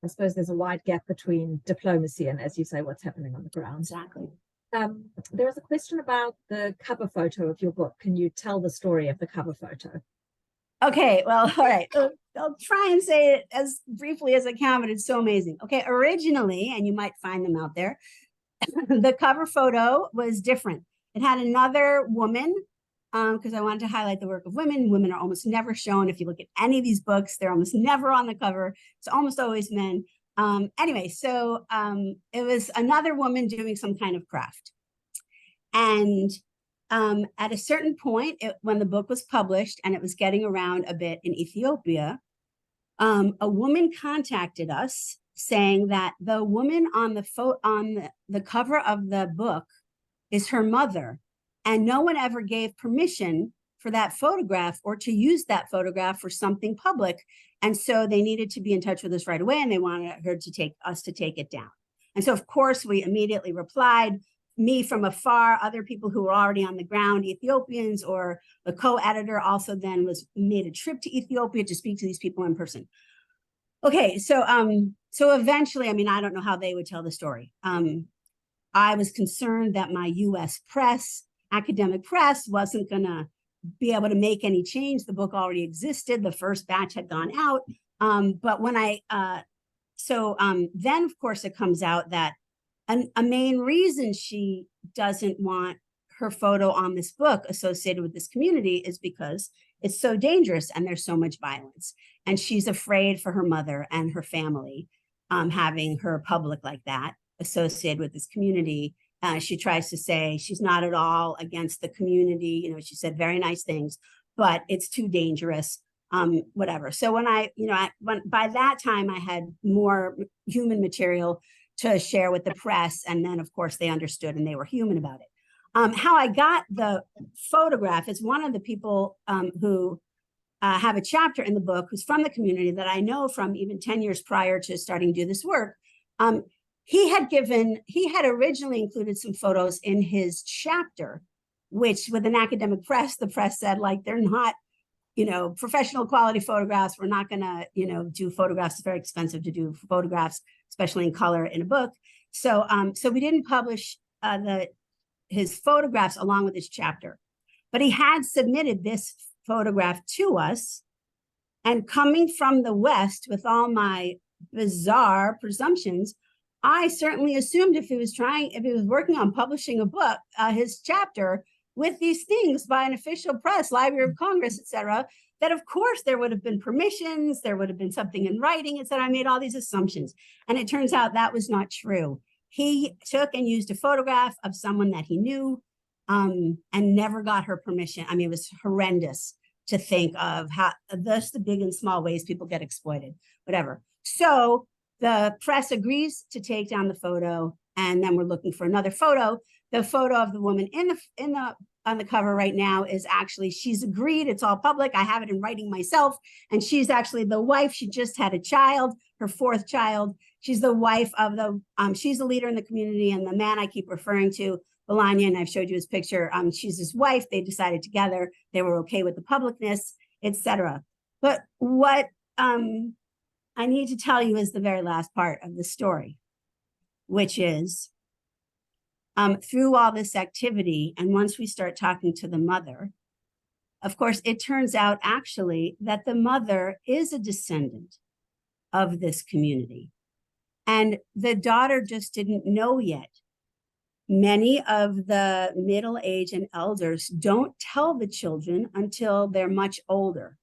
A: I suppose there's a wide gap between diplomacy and, as you say, what's happening on the ground.
B: Exactly.
A: There is a question about the cover photo of your book. Can you tell the story of the cover photo?
B: Okay, well, all right. I'll try and say it as briefly as I can, but it's so amazing. Okay, originally, and you might find them out there, the cover photo was different. It had another woman, because I wanted to highlight the work of women. Women are almost never shown. If you look at any of these books, they're almost never on the cover. It's almost always men. Anyway, so it was another woman doing some kind of craft. And at a certain point, when the book was published and it was getting around a bit in Ethiopia, a woman contacted us saying that the woman on the cover of the book is her mother, and no one ever gave permission for that photograph or to use that photograph for something public. And so they needed to be in touch with us right away, and they wanted to take it down. And so, of course, we immediately replied, me from afar, other people who were already on the ground, Ethiopians, or the co-editor also then made a trip to Ethiopia to speak to these people in person. Okay, so eventually, I mean, I don't know how they would tell the story. I was concerned that my US press, academic press, wasn't gonna be able to make any change. The book already existed. The first batch had gone out. But when then of course it comes out that a main reason she doesn't want her photo on this book associated with this community is because it's so dangerous and there's so much violence. And she's afraid for her mother and her family, having her public like that associated with this community. She tries to say she's not at all against the community. You know, she said very nice things, but it's too dangerous, whatever. So when by that time I had more human material to share with the press. And then of course they understood and they were human about it. How I got the photograph is one of the people who have a chapter in the book who's from the community that I know from even 10 years prior to starting to do this work. He had originally included some photos in his chapter, which with an academic press, the press said, like, they're not, professional quality photographs. We're not gonna, do photographs. It's very expensive to do photographs, especially in color in a book. So we didn't publish his photographs along with his chapter, but he had submitted this photograph to us. And coming from the West with all my bizarre presumptions, I certainly assumed if he was working on publishing a book, his chapter with these things by an official press, Library of Congress, etc., that of course there would have been permissions, there would have been something in writing, etc. I made all these assumptions. And it turns out that was not true. He took and used a photograph of someone that he knew and never got her permission. I mean, it was horrendous to think of how the big and small ways people get exploited, whatever. So the press agrees to take down the photo, and then we're looking for another photo. The photo of the woman on the cover right now is actually, she's agreed, it's all public. I have it in writing myself, and she's actually the wife. She just had a child, her fourth child. She's the wife of she's a leader in the community, and the man I keep referring to, Melania, and I've showed you his picture. She's his wife. They decided together. They were okay with the publicness, etc. But what I need to tell you is the very last part of the story, which is through all this activity, and once we start talking to the mother, of course, it turns out actually that the mother is a descendant of this community. And the daughter just didn't know yet. Many of the middle-aged and elders don't tell the children until they're much older,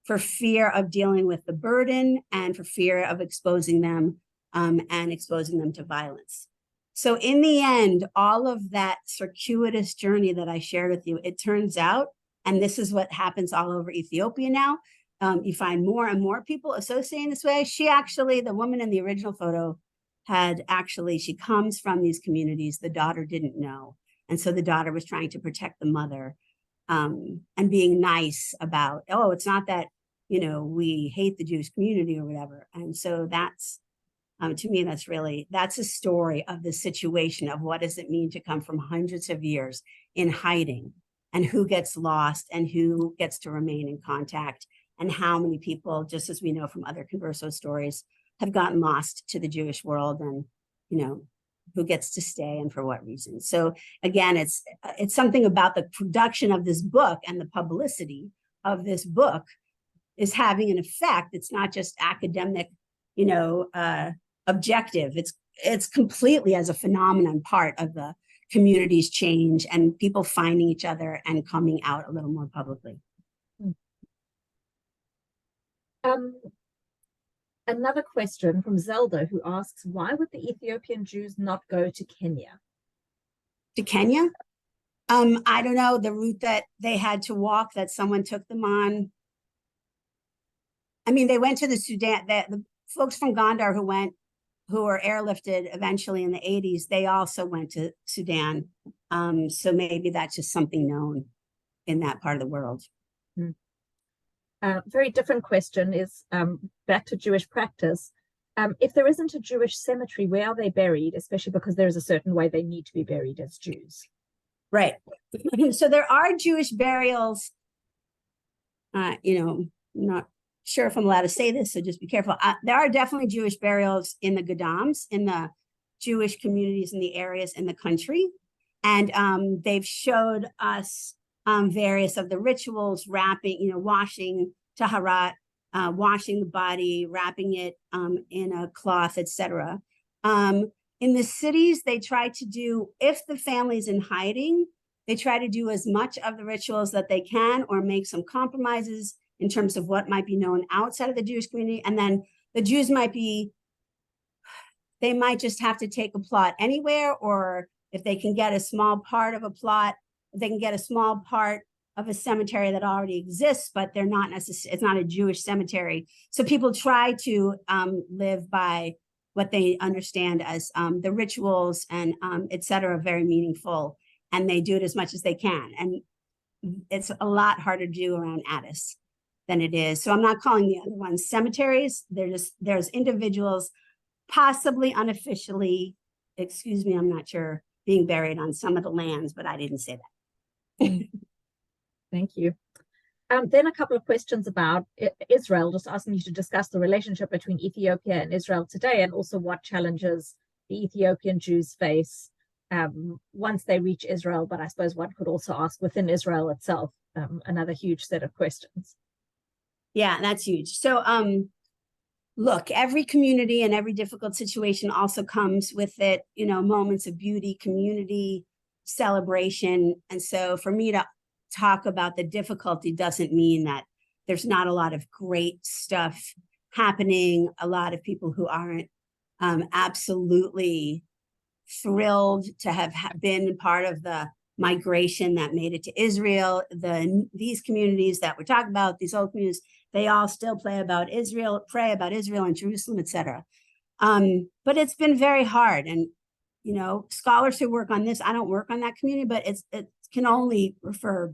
B: for fear of dealing with the burden and for fear of exposing them and exposing them to violence. So in the end, all of that circuitous journey that I shared with you, it turns out, and this is what happens all over Ethiopia now, you find more and more people associating this way. She actually, the woman in the original photo, she comes from these communities. The daughter didn't know. And so the daughter was trying to protect the mother, and being nice about, oh, it's not that, we hate the Jewish community or whatever. And so that's, to me, that's a story of the situation of what does it mean to come from hundreds of years in hiding, and who gets lost and who gets to remain in contact, and how many people, just as we know from other Converso stories, have gotten lost to the Jewish world, and, who gets to stay and for what reason. So again, it's something about the production of this book and the publicity of this book is having an effect. It's not just academic, objective. It's completely, as a phenomenon, part of the community's change and people finding each other and coming out a little more publicly.
A: Another question from Zelda, who asks, why would the Ethiopian Jews not go to Kenya?
B: To Kenya? I don't know, the route that they had to walk, that someone took them on. I mean, they went to the Sudan, the folks from Gondar who were airlifted eventually in the 80s, they also went to Sudan. So maybe that's just something known in that part of the world.
A: Very different question is back to Jewish practice. If there isn't a Jewish cemetery, where are they buried? Especially because there is a certain way they need to be buried as Jews.
B: Right. So there are Jewish burials. Not sure if I'm allowed to say this, so just be careful. There are definitely Jewish burials in the Gadams, in the Jewish communities in the areas in the country. And they've showed us various of the rituals, wrapping, washing taharat, washing the body, wrapping it in a cloth, etc. In the cities, they try to do, if the family's in hiding, they try to do as much of the rituals that they can, or make some compromises in terms of what might be known outside of the Jewish community. And then the Jews they might just have to take a plot anywhere, or if they can get a small part of a plot, they can get a small part of a cemetery that already exists, but they're not necessarily, it's not a Jewish cemetery. So people try to live by what they understand as the rituals and et cetera, very meaningful. And they do it as much as they can. And it's a lot harder to do around Addis than it is. So I'm not calling the other ones cemeteries. There's individuals possibly unofficially, excuse me, I'm not sure, being buried on some of the lands, but I didn't say that.
A: Thank you. Then a couple of questions about Israel, just asking you to discuss the relationship between Ethiopia and Israel today, and also what challenges the Ethiopian Jews face once they reach Israel. But I suppose one could also ask within Israel itself, another huge set of questions.
B: Yeah, that's huge. So look, every community and every difficult situation also comes with it, moments of beauty, community, celebration. And so for me to talk about the difficulty doesn't mean that there's not a lot of great stuff happening, a lot of people who aren't absolutely thrilled to have been part of the migration that made it to Israel. These communities that we're talking about, these old communities, they all still pray about Israel and Jerusalem, etc. But it's been very hard. And, scholars who work on this, I don't work on that community, but it can only refer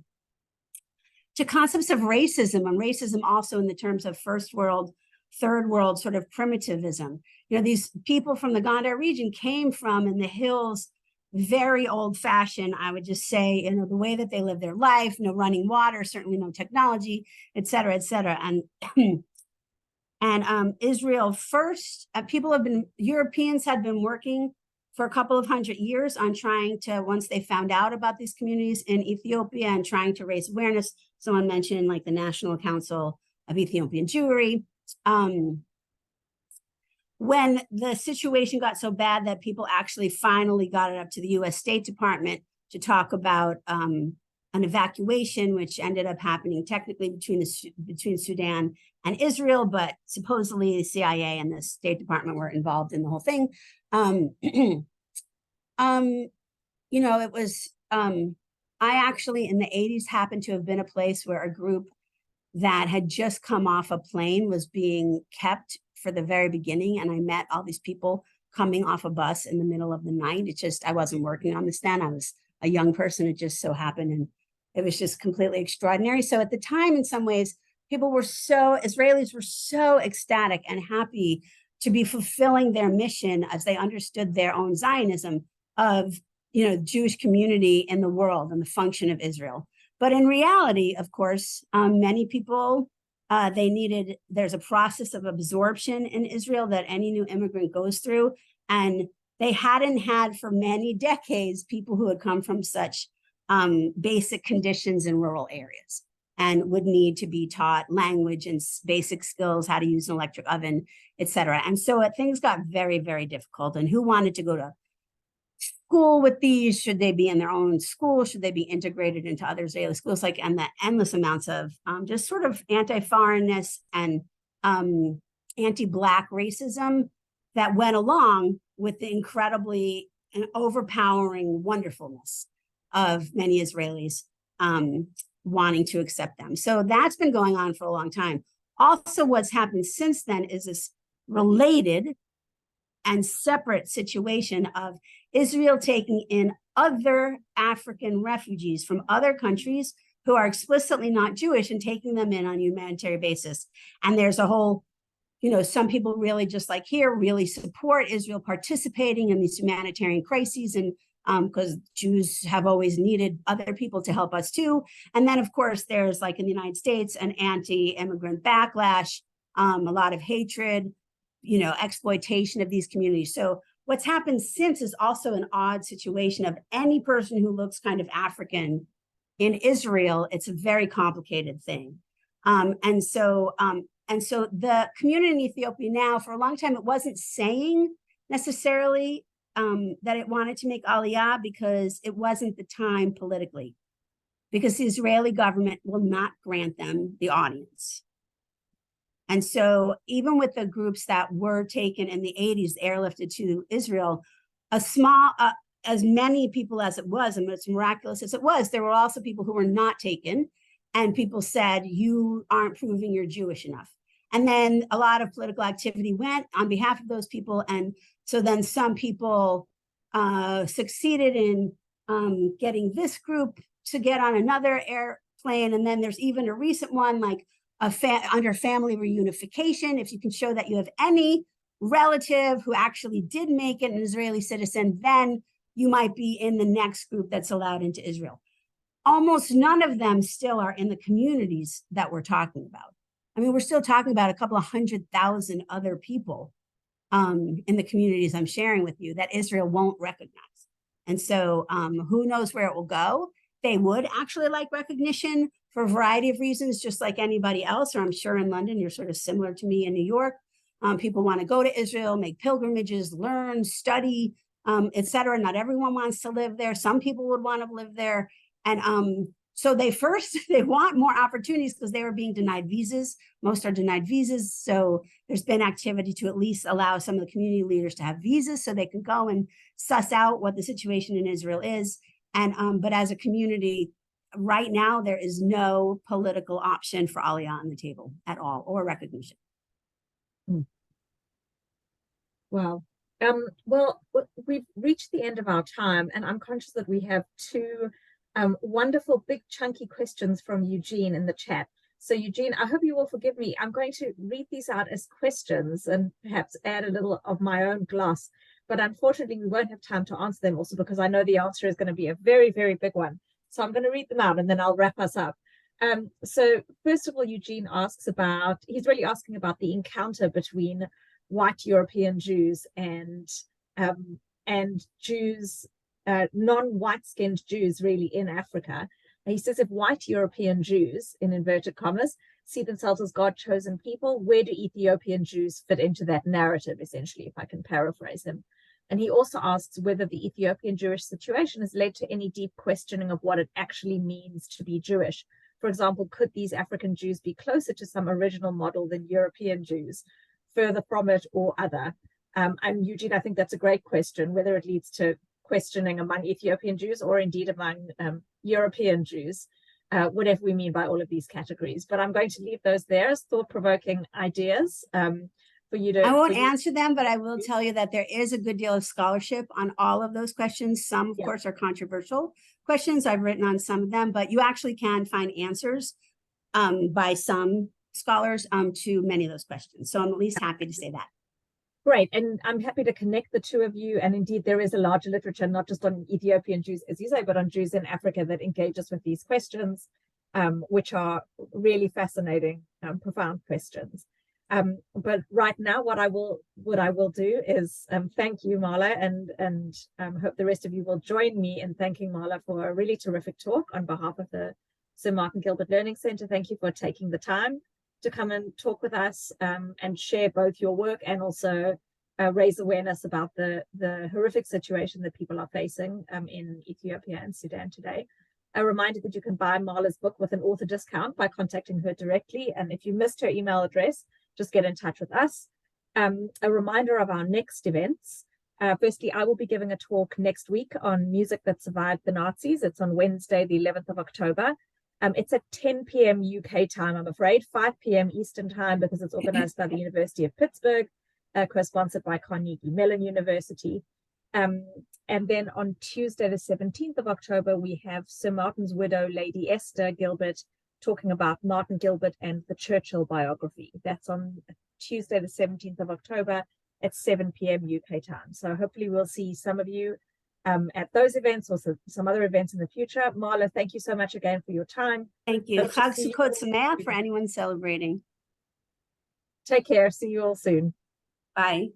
B: to concepts of racism, and racism also in the terms of first world, third world sort of primitivism. These people from the Gondar region came from, in the hills, very old fashioned, I would just say, the way that they live their life, no running water, certainly no technology, et cetera, et cetera. And Israel first, Europeans had been working for a couple of 100 years on trying to, once they found out about these communities in Ethiopia and trying to raise awareness. Someone mentioned like the National Council of Ethiopian Jewry. When the situation got so bad that people actually finally got it up to the US State Department to talk about an evacuation, which ended up happening technically between Sudan and Israel, but supposedly the CIA and the State Department were involved in the whole thing. It was, I actually in the 80s happened to have been a place where a group that had just come off a plane was being kept for the very beginning. And I met all these people coming off a bus in the middle of the night. I wasn't working on this then. I was a young person. It just so happened. And it was just completely extraordinary. So at the time, in some ways, Israelis were so ecstatic and happy to be fulfilling their mission as they understood their own Zionism of, Jewish community in the world and the function of Israel. But in reality, of course, many people, there's a process of absorption in Israel that any new immigrant goes through. And they hadn't had for many decades people who had come from such basic conditions in rural areas and would need to be taught language and basic skills, how to use an electric oven, et cetera. And so things got very, very difficult. And who wanted to go to school with these? Should they be in their own school? Should they be integrated into other Israeli schools? And the endless amounts of just sort of anti-foreignness and anti-Black racism that went along with the incredibly and overpowering wonderfulness of many Israelis wanting to accept them. So that's been going on for a long time. Also, what's happened since then is this related and separate situation of Israel taking in other African refugees from other countries who are explicitly not Jewish and taking them in on a humanitarian basis. And there's a whole, some people really, just like here, really support Israel participating in these humanitarian crises, and because Jews have always needed other people to help us too. And then, of course, there's, like in the United States, an anti-immigrant backlash, a lot of hatred, exploitation of these communities. So what's happened since is also an odd situation of any person who looks kind of African in Israel. It's a very complicated thing. And so the community in Ethiopia now, for a long time, it wasn't saying necessarily that it wanted to make Aliyah because it wasn't the time politically, because the Israeli government will not grant them the audience. And so even with the groups that were taken in the 80s, airlifted to Israel, as many people as it was, and as miraculous as it was, there were also people who were not taken. And people said, you aren't proving you're Jewish enough. And then a lot of political activity went on behalf of those people. And so then some people succeeded in getting this group to get on another airplane. And then there's even a recent one, like under family reunification. If you can show that you have any relative who actually did make it an Israeli citizen, then you might be in the next group that's allowed into Israel. Almost none of them still are in the communities that we're talking about. I mean, we're still talking about a couple of 100,000 other people in the communities I'm sharing with you that Israel won't recognize. And so who knows where it will go? They would actually like recognition for a variety of reasons, just like anybody else, or I'm sure in London, you're sort of similar to me in New York. People want to go to Israel, make pilgrimages, learn, study, et cetera. Not everyone wants to live there. Some people would want to live there. And so they want more opportunities because they were being denied visas. Most are denied visas. So there's been activity to at least allow some of the community leaders to have visas so they can go and suss out what the situation in Israel is. And but as a community, right now, there is no political option for Aliyah on the table at all, or recognition.
A: Wow. Well, we've reached the end of our time, and I'm conscious that we have two wonderful, big, chunky questions from Eugene in the chat. So Eugene, I hope you will forgive me. I'm going to read these out as questions and perhaps add a little of my own gloss. But unfortunately, we won't have time to answer them also because I know the answer is going to be a very, very big one. So I'm going to read them out and then I'll wrap us up. So first of all, Eugene asks he's really asking about the encounter between white European Jews and Jews, non-white skinned Jews really in Africa. And he says, if white European Jews, in inverted commas, see themselves as God-chosen people, where do Ethiopian Jews fit into that narrative, essentially, if I can paraphrase him? And he also asks whether the Ethiopian Jewish situation has led to any deep questioning of what it actually means to be Jewish. For example, could these African Jews be closer to some original model than European Jews, further from it, or other? And Eugene, I think that's a great question, whether it leads to questioning among Ethiopian Jews or indeed among European Jews, whatever we mean by all of these categories. But I'm going to leave those there as thought-provoking ideas for you to—
B: I won't answer them, but I will tell you that there is a good deal of scholarship on all of those questions. Some, of course, are controversial questions. I've written on some of them, but you actually can find answers by some scholars to many of those questions. So I'm at least happy to say that.
A: Great. And I'm happy to connect the two of you. And indeed, there is a larger literature, not just on Ethiopian Jews, as you say, but on Jews in Africa that engages with these questions, which are really fascinating, profound questions. But right now, what I will do is thank you, Marla, and hope the rest of you will join me in thanking Marla for a really terrific talk on behalf of the Sir Martin Gilbert Learning Center. Thank you for taking the time to come and talk with us and share both your work and also raise awareness about the horrific situation that people are facing in Ethiopia and Sudan today. A reminder that you can buy Marla's book with an author discount by contacting her directly. And if you missed her email address, just get in touch with us. A reminder of our next events. Firstly, I will be giving a talk next week on music that survived the Nazis. It's on Wednesday, the 11th of October. It's at 10 p.m. UK time, I'm afraid, 5 p.m. Eastern time, because it's organized by the University of Pittsburgh, co-sponsored by Carnegie Mellon University. And then on Tuesday, the 17th of October, we have Sir Martin's widow, Lady Esther Gilbert, talking about Martin Gilbert and the Churchill biography. That's on Tuesday, the 17th of October at 7 p.m. UK time. So hopefully we'll see some of you at those events or some other events in the future. Marla, thank you so much again for your time.
B: Thank you. Chag Sukkot Sameach for anyone celebrating.
A: Take care. See you all soon.
B: Bye.